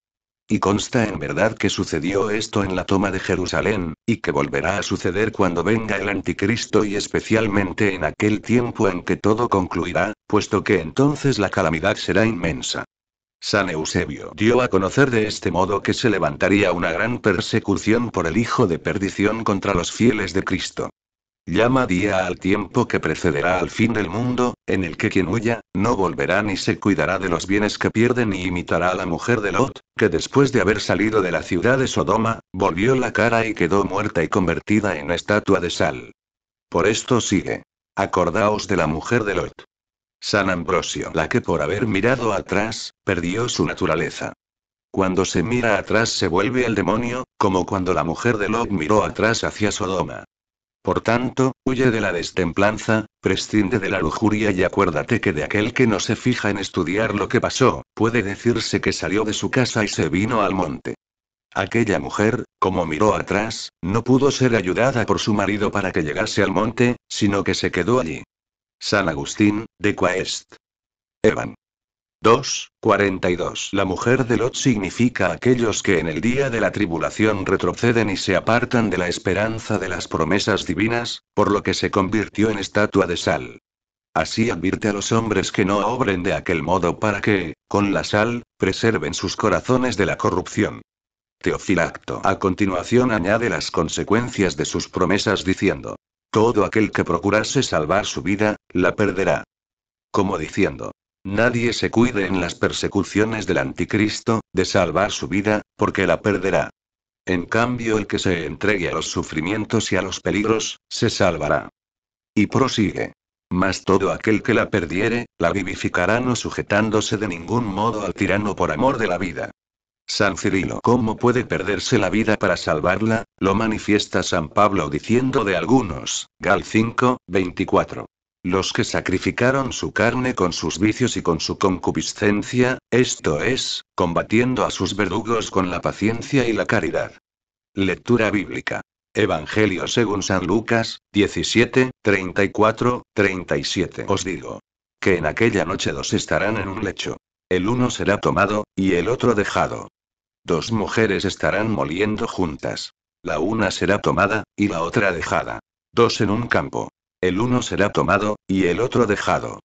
[SPEAKER 1] Y consta en verdad que sucedió esto en la toma de Jerusalén, y que volverá a suceder cuando venga el anticristo y especialmente en aquel tiempo en que todo concluirá, puesto que entonces la calamidad será inmensa. San Eusebio dio a conocer de este modo que se levantaría una gran persecución por el hijo de perdición contra los fieles de Cristo. Llama día al tiempo que precederá al fin del mundo, en el que quien huya, no volverá ni se cuidará de los bienes que pierde ni imitará a la mujer de Lot, que después de haber salido de la ciudad de Sodoma, volvió la cara y quedó muerta y convertida en estatua de sal. Por esto sigue. Acordaos de la mujer de Lot. San Ambrosio, la que por haber mirado atrás, perdió su naturaleza. Cuando se mira atrás se vuelve el demonio, como cuando la mujer de Lot miró atrás hacia Sodoma. Por tanto, huye de la destemplanza, prescinde de la lujuria y acuérdate que de aquel que no se fija en estudiar lo que pasó, puede decirse que salió de su casa y se vino al monte. Aquella mujer, como miró atrás, no pudo ser ayudada por su marido para que llegase al monte, sino que se quedó allí. San Agustín, de Quaest. Evan. 2, 42. La mujer de Lot significa aquellos que en el día de la tribulación retroceden y se apartan de la esperanza de las promesas divinas, por lo que se convirtió en estatua de sal. Así advierte a los hombres que no obren de aquel modo para que, con la sal, preserven sus corazones de la corrupción. Teofilacto. A continuación añade las consecuencias de sus promesas diciendo: todo aquel que procurase salvar su vida, la perderá. Como diciendo: nadie se cuide en las persecuciones del anticristo, de salvar su vida, porque la perderá. En cambio el que se entregue a los sufrimientos y a los peligros, se salvará. Y prosigue. Mas todo aquel que la perdiere, la vivificará no sujetándose de ningún modo al tirano por amor de la vida. San Cirilo. ¿Cómo puede perderse la vida para salvarla? Lo manifiesta San Pablo diciendo de algunos, Gal 5, 24. Los que sacrificaron su carne con sus vicios y con su concupiscencia, esto es, combatiendo a sus verdugos con la paciencia y la caridad. Lectura bíblica. Evangelio según San Lucas, 17, 34, 37. Os digo que en aquella noche dos estarán en un lecho. El uno será tomado, y el otro dejado. Dos mujeres estarán moliendo juntas. La una será tomada, y la otra dejada. Dos en un campo. El uno será tomado, y el otro dejado.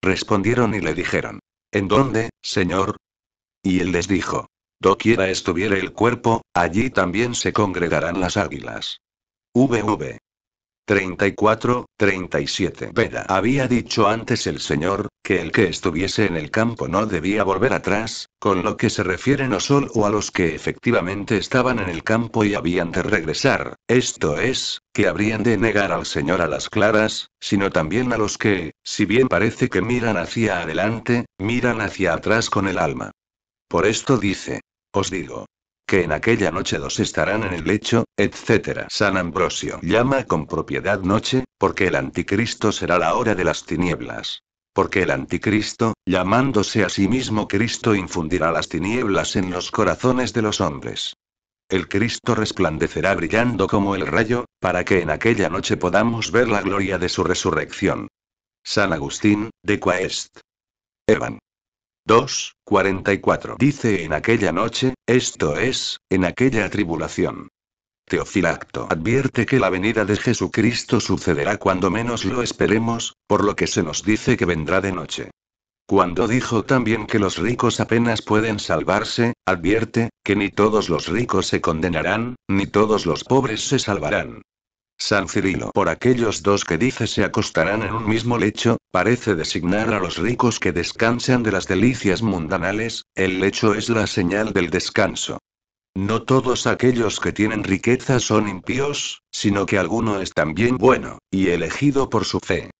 [SPEAKER 1] Respondieron y le dijeron: ¿en dónde, Señor? Y él les dijo: doquiera estuviere el cuerpo, allí también se congregarán las águilas. VV 34, 37. Veda. Había dicho antes el Señor, que el que estuviese en el campo no debía volver atrás, con lo que se refiere no solo a los que efectivamente estaban en el campo y habían de regresar, esto es, que habrían de negar al Señor a las claras, sino también a los que, si bien parece que miran hacia adelante, miran hacia atrás con el alma. Por esto dice: os digo que en aquella noche dos estarán en el lecho, etc. San Ambrosio llama con propiedad noche, porque el anticristo será la hora de las tinieblas. Porque el anticristo, llamándose a sí mismo Cristo, infundirá las tinieblas en los corazones de los hombres. El Cristo resplandecerá brillando como el rayo, para que en aquella noche podamos ver la gloria de su resurrección. San Agustín, de Quaest. Evan. 2:44 dice en aquella noche, esto es, en aquella tribulación. Teofilacto advierte que la venida de Jesucristo sucederá cuando menos lo esperemos, por lo que se nos dice que vendrá de noche. Cuando dijo también que los ricos apenas pueden salvarse, advierte, que ni todos los ricos se condenarán, ni todos los pobres se salvarán. San Cirilo, por aquellos dos que dice se acostarán en un mismo lecho, parece designar a los ricos que descansan de las delicias mundanales, el lecho es la señal del descanso. No todos aquellos que tienen riqueza son impíos, sino que alguno es también bueno, y elegido por su fe.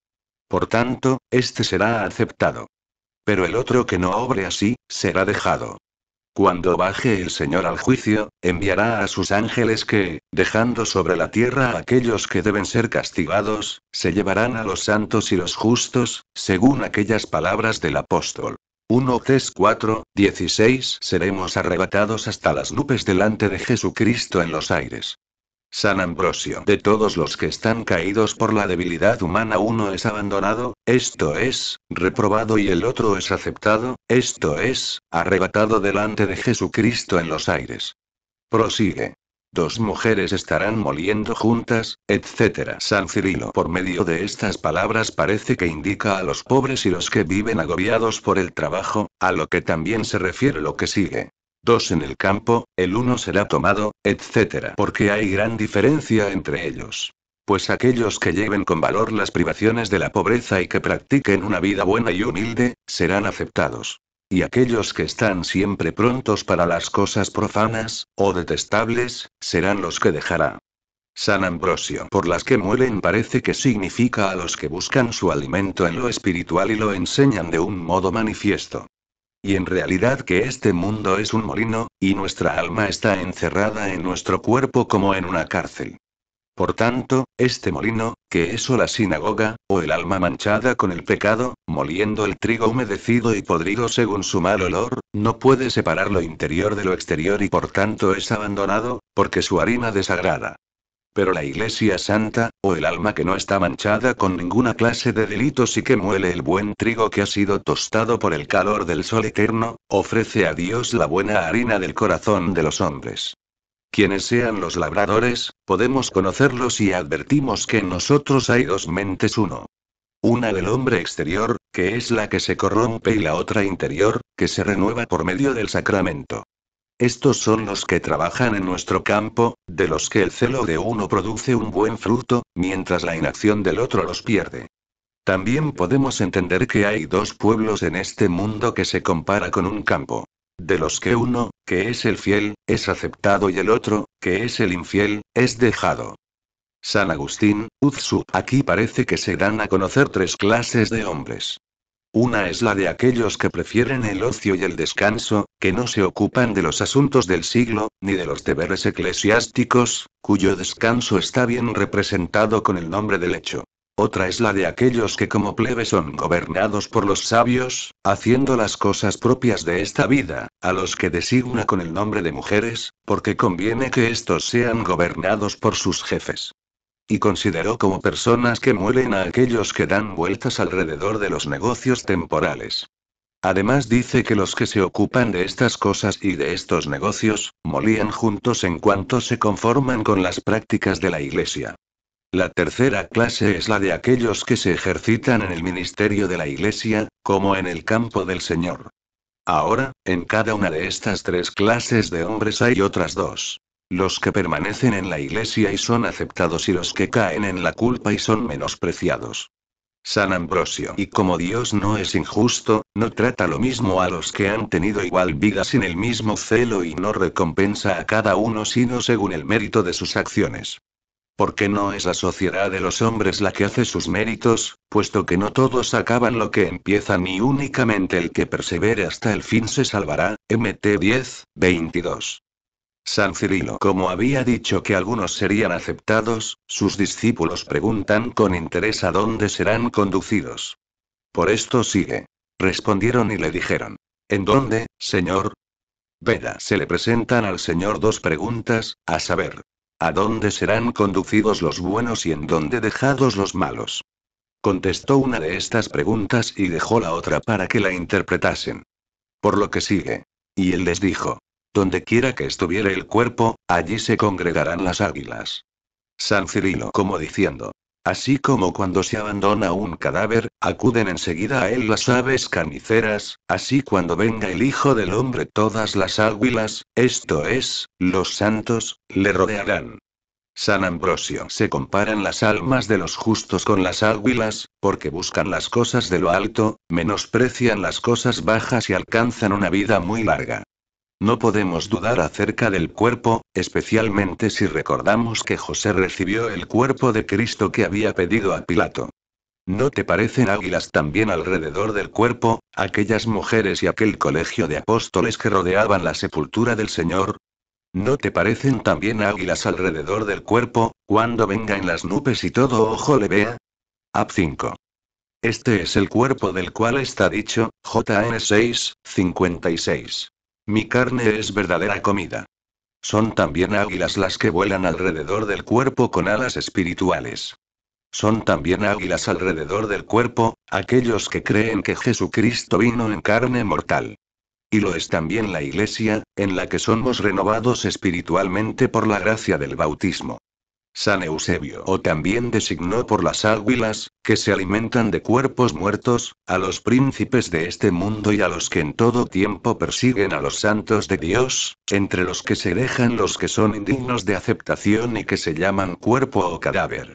[SPEAKER 1] Por tanto, este será aceptado. Pero el otro que no obre así, será dejado. Cuando baje el Señor al juicio, enviará a sus ángeles que, dejando sobre la tierra a aquellos que deben ser castigados, se llevarán a los santos y los justos, según aquellas palabras del apóstol. 1 Tes 4:16 seremos arrebatados hasta las nubes delante de Jesucristo en los aires. San Ambrosio. De todos los que están caídos por la debilidad humana uno es abandonado, esto es, reprobado y el otro es aceptado, esto es, arrebatado delante de Jesucristo en los aires. Prosigue. Dos mujeres estarán moliendo juntas, etc. San Cirilo por medio de estas palabras parece que indica a los pobres y los que viven agobiados por el trabajo, a lo que también se refiere lo que sigue. Dos en el campo, el uno será tomado, etc. Porque hay gran diferencia entre ellos. Pues aquellos que lleven con valor las privaciones de la pobreza y que practiquen una vida buena y humilde, serán aceptados. Y aquellos que están siempre prontos para las cosas profanas, o detestables, serán los que dejará. San Ambrosio. Por las que muelen parece que significa a los que buscan su alimento en lo espiritual y lo enseñan de un modo manifiesto. Y en realidad que este mundo es un molino, y nuestra alma está encerrada en nuestro cuerpo como en una cárcel. Por tanto, este molino, que es o la sinagoga, o el alma manchada con el pecado, moliendo el trigo humedecido y podrido según su mal olor, no puede separar lo interior de lo exterior y por tanto es abandonado, porque su harina desagrada. Pero la Iglesia Santa, o el alma que no está manchada con ninguna clase de delitos y que muele el buen trigo que ha sido tostado por el calor del sol eterno, ofrece a Dios la buena harina del corazón de los hombres. Quienes sean los labradores, podemos conocerlos y advertimos que en nosotros hay dos mentes uno. Una del hombre exterior, que es la que se corrompe y la otra interior, que se renueva por medio del sacramento. Estos son los que trabajan en nuestro campo, de los que el celo de uno produce un buen fruto, mientras la inacción del otro los pierde. También podemos entender que hay dos pueblos en este mundo que se compara con un campo. De los que uno, que es el fiel, es aceptado y el otro, que es el infiel, es dejado. San Agustín, Uzzu. Aquí parece que se dan a conocer tres clases de hombres. Una es la de aquellos que prefieren el ocio y el descanso, que no se ocupan de los asuntos del siglo, ni de los deberes eclesiásticos, cuyo descanso está bien representado con el nombre de lecho. Otra es la de aquellos que como plebe son gobernados por los sabios, haciendo las cosas propias de esta vida, a los que designa con el nombre de mujeres, porque conviene que éstos sean gobernados por sus jefes. Y consideró como personas que muelen a aquellos que dan vueltas alrededor de los negocios temporales. Además dice que los que se ocupan de estas cosas y de estos negocios, molían juntos en cuanto se conforman con las prácticas de la Iglesia. La tercera clase es la de aquellos que se ejercitan en el ministerio de la Iglesia, como en el campo del Señor. Ahora, en cada una de estas tres clases de hombres hay otras dos. Los que permanecen en la Iglesia y son aceptados y los que caen en la culpa y son menospreciados. San Ambrosio. Y como Dios no es injusto, no trata lo mismo a los que han tenido igual vida sin el mismo celo y no recompensa a cada uno sino según el mérito de sus acciones. Porque no es la sociedad de los hombres la que hace sus méritos, puesto que no todos acaban lo que empiezan y únicamente el que persevere hasta el fin se salvará. Mt 10:22. San Cirilo. Como había dicho que algunos serían aceptados, sus discípulos preguntan con interés a dónde serán conducidos. Por esto sigue. Respondieron y le dijeron: ¿En dónde, Señor? Veda. Se le presentan al Señor dos preguntas, a saber: ¿a dónde serán conducidos los buenos y en dónde dejados los malos? Contestó una de estas preguntas y dejó la otra para que la interpretasen. Por lo que sigue. Y él les dijo: donde quiera que estuviere el cuerpo, allí se congregarán las águilas. San Cirilo, como diciendo: así como cuando se abandona un cadáver, acuden enseguida a él las aves carniceras, así cuando venga el Hijo del Hombre todas las águilas, esto es, los santos, le rodearán. San Ambrosio: se comparan las almas de los justos con las águilas, porque buscan las cosas de lo alto, menosprecian las cosas bajas y alcanzan una vida muy larga. No podemos dudar acerca del cuerpo, especialmente si recordamos que José recibió el cuerpo de Cristo que había pedido a Pilato. ¿No te parecen águilas también alrededor del cuerpo, aquellas mujeres y aquel colegio de apóstoles que rodeaban la sepultura del Señor? ¿No te parecen también águilas alrededor del cuerpo, cuando venga en las nubes y todo ojo le vea? Ab 5. Este es el cuerpo del cual está dicho, JN 6:56. Mi carne es verdadera comida. Son también águilas las que vuelan alrededor del cuerpo con alas espirituales. Son también águilas alrededor del cuerpo, aquellos que creen que Jesucristo vino en carne mortal. Y lo es también la Iglesia, en la que somos renovados espiritualmente por la gracia del bautismo. San Eusebio o también designó por las águilas, que se alimentan de cuerpos muertos, a los príncipes de este mundo y a los que en todo tiempo persiguen a los santos de Dios, entre los que se dejan los que son indignos de aceptación y que se llaman cuerpo o cadáver.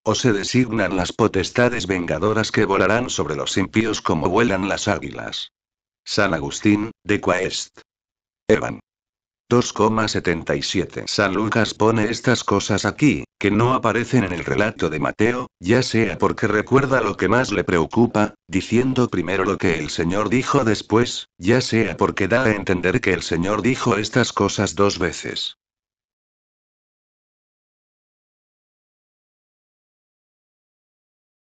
[SPEAKER 1] O se designan las potestades vengadoras que volarán sobre los impíos como vuelan las águilas. San Agustín, de Quaest. Evan. 2,77. San Lucas pone estas cosas aquí, que no aparecen en el relato de Mateo, ya sea porque recuerda lo que más le preocupa, diciendo primero lo que el Señor dijo después, ya sea porque da a entender que el Señor dijo estas cosas dos veces.